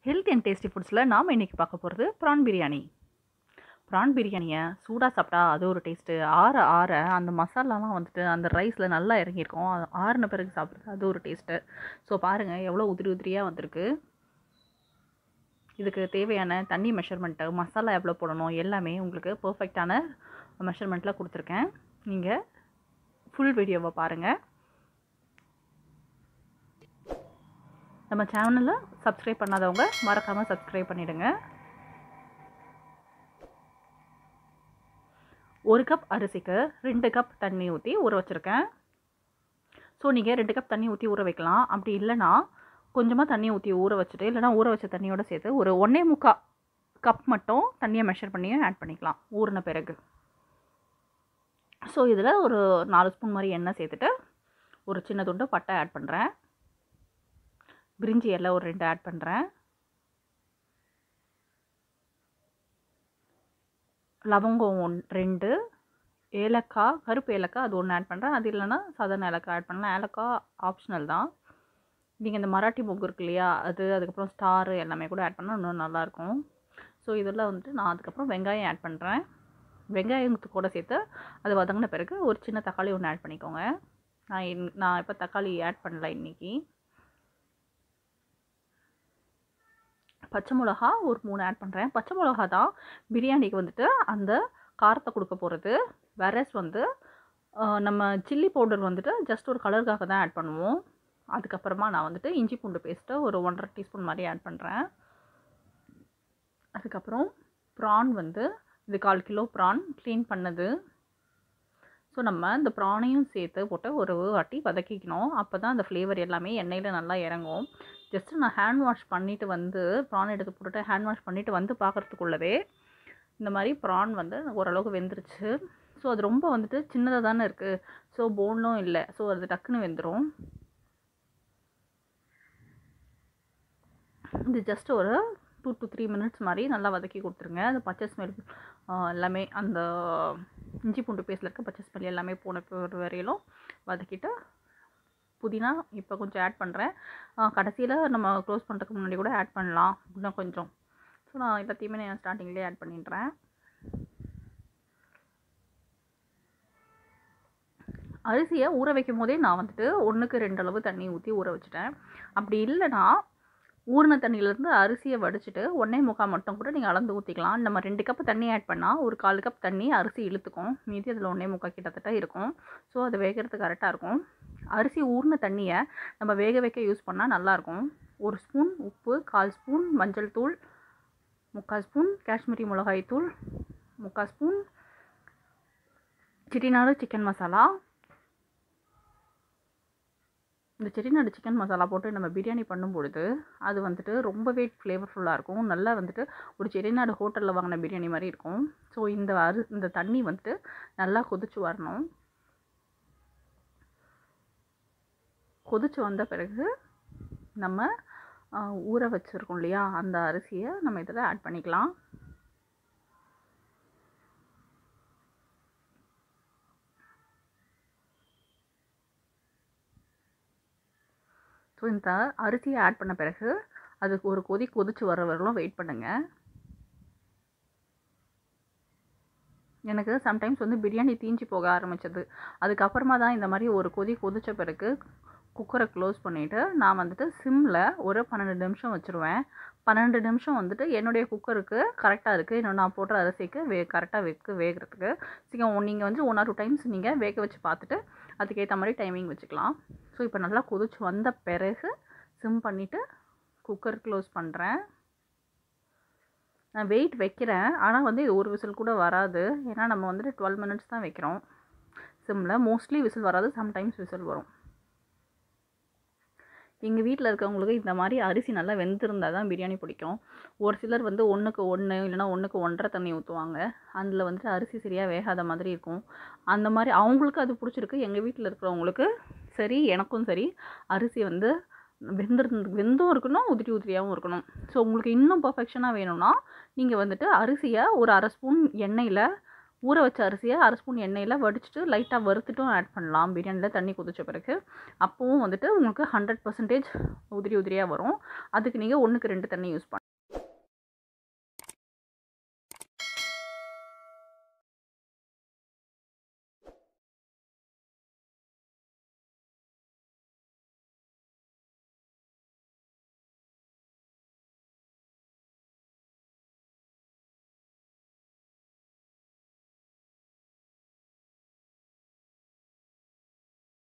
Health and tasty ஃபுட்ஸில் நாம் இன்றைக்கி பார்க்க போகிறது ப்ரான் பிரியாணி. ப்ரான் பிரியாணியை சூடாக சாப்பிட்டா அது ஒரு டேஸ்ட்டு. ஆற அந்த மசாலாலாம் வந்துட்டு அந்த ரைஸில் நல்லா இறங்கியிருக்கும். அது ஆறின பிறகு சாப்பிட்றது அது ஒரு டேஸ்ட்டு. ஸோ பாருங்கள் எவ்வளோ உதிரி உதிரியாக வந்திருக்கு. இதுக்கு தேவையான தண்ணி மெஷர்மெண்ட்டு, மசாலா எவ்வளோ போடணும் எல்லாமே உங்களுக்கு பர்ஃபெக்டான மெஷர்மெண்ட்டில் கொடுத்துருக்கேன். நீங்கள் ஃபுல் வீடியோவை பாருங்கள். நம்ம சேனலை சப்ஸ்கிரைப் பண்ணாதவங்க மறக்காமல் சப்ஸ்கிரைப் பண்ணிவிடுங்க. 1 கப் அரிசிக்கு 2 கப் தண்ணி ஊற்றி ஊற வச்சுருக்கேன். ஸோ நீங்கள் 2 கப் தண்ணி ஊற்றி ஊற வைக்கலாம். அப்படி இல்லைனா கொஞ்சமாக தண்ணி ஊற்றி ஊற வச்சுட்டு, இல்லைனா ஊற வச்ச தண்ணியோடு சேர்த்து ஒரு 1.25 கப் மட்டும் தண்ணியை மெஷர் பண்ணி ஆட் பண்ணிக்கலாம் ஊறின பிறகு. ஸோ இதில் ஒரு 4 ஸ்பூன் மாதிரி எண்ணெய் சேர்த்துட்டு ஒரு சின்ன துண்டு பட்டை ஆட் பண்ணுறேன். பிரிஞ்சி எல்லாம் ஒரு 2 ஆட் பண்ணுறேன். லவங்கம் 2, ஏலக்காய், கருப்பு ஏலக்காய் அது 1 ஆட் பண்ணுறேன். அது இல்லைன்னா சாதாரண ஏலக்காய் ஆட் பண்ணலாம். ஏலக்காய் ஆப்ஷனல் தான். நீங்கள் இந்த மராட்டி மொக்கு இருக்கு இல்லையா, அதுக்கப்புறம் ஸ்டாரு எல்லாமே கூட ஆட் பண்ணால் இன்னும் நல்லாயிருக்கும். ஸோ இதெல்லாம் வந்துட்டு நான் அதுக்கப்புறம் வெங்காயம் ஆட் பண்ணுறேன். வெங்காயத்து கூட சேர்த்து அது வதங்கின பிறகு ஒரு சின்ன தக்காளி 1 ஆட் பண்ணிக்கோங்க. நான் இப்போ தக்காளி ஆட் பண்ணல இன்றைக்கி. பச்சை மிளகா ஒரு 3 ஆட் பண்ணுறேன். பச்சை மிளகா தான் பிரியாணிக்கு வந்துட்டு அந்த காரத்தை கொடுக்க போகிறது. வேறஸ் வந்து நம்ம சில்லி பவுடர் வந்துட்டு ஜஸ்ட் ஒரு கலருக்காக தான் ஆட் பண்ணுவோம். அதுக்கப்புறமா நான் வந்துட்டு இஞ்சி பூண்டு பேஸ்ட்டு ஒரு 1.5 டீஸ்பூன் மாதிரி ஆட் பண்ணுறேன். அதுக்கப்புறம் ப்ரான் வந்து இது 1/4 கிலோ ப்ரான் க்ளீன் பண்ணது. ஸோ நம்ம இந்த ப்ரானையும் சேர்த்து போட்டு ஒரு வாட்டி வதக்கிக்கணும். அப்போ தான் அந்த ஃப்ளேவர் எல்லாமே எண்ணெயில் நல்லா இறங்கும். ஜஸ்ட்டு நான் ஹேண்ட் வாஷ் பண்ணிவிட்டு வந்து ப்ரான் எடுத்து போட்டுட்டு ஹேண்ட் வாஷ் பண்ணிவிட்டு வந்து பார்க்குறதுக்குள்ளவே இந்த மாதிரி ப்ரான் வந்து ஓரளவுக்கு வெந்துருச்சு. ஸோ அது ரொம்ப வந்துட்டு சின்னதாக தானே இருக்குது. ஸோ போன்லும் இல்லை. ஸோ அது டக்குன்னு வெந்துடும். இது ஜஸ்ட் ஒரு 2 to 3 மினிட்ஸ் மாதிரி நல்லா வதக்கி கொடுத்துருங்க. அந்த பச்சை ஸ்மெல் எல்லாமே அந்த இஞ்சி பூண்டு பேஸ்ட்டில் இருக்க பச்சை ஸ்மெல் எல்லாமே போன வரையிலும் வதக்கிட்டு புதினா இப்போ கொஞ்சம் ஆட் பண்ணுறேன். கடைசியில் நம்ம க்ளோஸ் பண்ணுறதுக்கு முன்னாடி கூட ஆட் பண்ணலாம் இன்னும் கொஞ்சம். ஸோ நான் எல்லாத்தையுமே நான் ஸ்டார்டிங்லேயே ஆட் பண்ணிடுறேன். அரிசியை ஊற வைக்கும் போதே நான் வந்துட்டு 1க்கு 2 அளவு தண்ணி ஊற்றி ஊற வச்சுட்டேன். அப்படி இல்லைனா ஊறின தண்ணியிலேருந்து அரிசியை வடிச்சிட்டு 1.25 மட்டும் கூட நீங்கள் அளந்து ஊற்றிக்கலாம். நம்ம 2 கப் தண்ணி ஆட் பண்ணால் ஒரு 1/4 கப் தண்ணி அரிசி இழுத்துக்கும். மீதி அதில் 1.25 கிட்டத்தட்ட இருக்கும். ஸோ அது வேகிறதுக்கு கரெக்டாக இருக்கும். அரிசி ஊறின தண்ணியை நம்ம வேக வைக்க யூஸ் பண்ணால் நல்லாயிருக்கும். 1 ஸ்பூன் உப்பு, 1/4 ஸ்பூன் மஞ்சள் தூள், 3/4 ஸ்பூன் காஷ்மீரி மிளகாய் தூள், 3/4 ஸ்பூன் செட்டிநாடு சிக்கன் மசாலா. இந்த செட்டிநாடு சிக்கன் மசாலா போட்டு நம்ம பிரியாணி பண்ணும்பொழுது அது வந்துட்டு ரொம்பவே ஃப்ளேவர்ஃபுல்லாக இருக்கும். நல்லா வந்துட்டு ஒரு செட்டிநாடு ஹோட்டலில் வாங்கின பிரியாணி மாதிரி இருக்கும். ஸோ இந்த தண்ணி வந்துட்டு நல்லா கொதிச்சு வரணும். கொதிச்சு வந்த பிறகு நம்ம ஊற வச்சுருக்கோம் இல்லையா, அந்த அரிசியை நம்ம இதில் ஆட் பண்ணிக்கலாம். ஸோ இந்த அரிசியை ஆட் பண்ண பிறகு அதுக்கு ஒரு கொதிச்சு வர வரலும் வெயிட் பண்ணுங்கள். எனக்கு சம்டைம்ஸ் வந்து பிரியாணி தீஞ்சு போக ஆரம்பிச்சது. அதுக்கப்புறமா தான் இந்த மாதிரி ஒரு கொதிச்ச பிறகு குக்கரை க்ளோஸ் பண்ணிவிட்டு நான் வந்துட்டு சிம்மில் ஒரு 12 நிமிஷம் வச்சுருவேன். 12 நிமிஷம் வந்துட்டு என்னுடைய குக்கருக்கு கரெக்டாக இருக்குது. இன்னும் நான் போடுற அரிசிக்கு கரெக்டாக வேகிறதுக்கு. நீங்கள் வந்து 1 or 2 டைம்ஸ் நீங்கள் வேக வச்சு பார்த்துட்டு அதுக்கேற்ற மாதிரி டைமிங் வச்சுக்கலாம். ஸோ இப்போ நல்லா கொதிச்சு வந்த பிறகு சிம் பண்ணிவிட்டு குக்கர் க்ளோஸ் பண்ணுறேன். நான் வெயிட் வைக்கிறேன். ஆனால் வந்து இது ஒரு விசில் கூட வராது. ஏன்னா நம்ம வந்துட்டு 12 மினிட்ஸ் தான் வைக்கிறோம் சிம்மில். மோஸ்ட்லி விசில் வராது, சம்டைம்ஸ் விசில் வரும். எங்கள் வீட்டில் இருக்கவங்களுக்கு இந்த மாதிரி அரிசி நல்லா வெந்திருந்தால் தான் பிரியாணி பிடிக்கும். ஒரு சிலர் வந்து 1க்கு 1 இல்லைனா 1க்கு 1.5 தண்ணி ஊற்றுவாங்க. அதில் வந்துட்டு அரிசி சரியாக வேகாத மாதிரி இருக்கும். அந்த மாதிரி அவங்களுக்கு அது பிடிச்சிருக்கு. எங்கள் வீட்டில் இருக்கிறவங்களுக்கு சரி, எனக்கும் சரி, அரிசி வந்து வெந்தும் இருக்கணும், உதிரி உதிரியாகவும் இருக்கணும். ஸோ உங்களுக்கு இன்னும் பர்ஃபெக்ஷனாக வேணும்னா நீங்கள் வந்துட்டு அரிசியை ஒரு 1/2 ஸ்பூன் எண்ணெயில் ஊற வச்ச அரிசியை 1/2 ஸ்பூன் எண்ணெயில் வடிச்சிட்டு லைட்டாக வறுத்துட்டும் ஆட் பண்ணலாம் பிரியாணியில் தண்ணி கொதிச்ச பிறகு. அப்பவும் வந்துட்டு உங்களுக்கு 100% உதிரி உதிரியாக வரும். அதுக்கு நீங்கள் 1க்கு 2 தண்ணி யூஸ் பண்ணலாம்.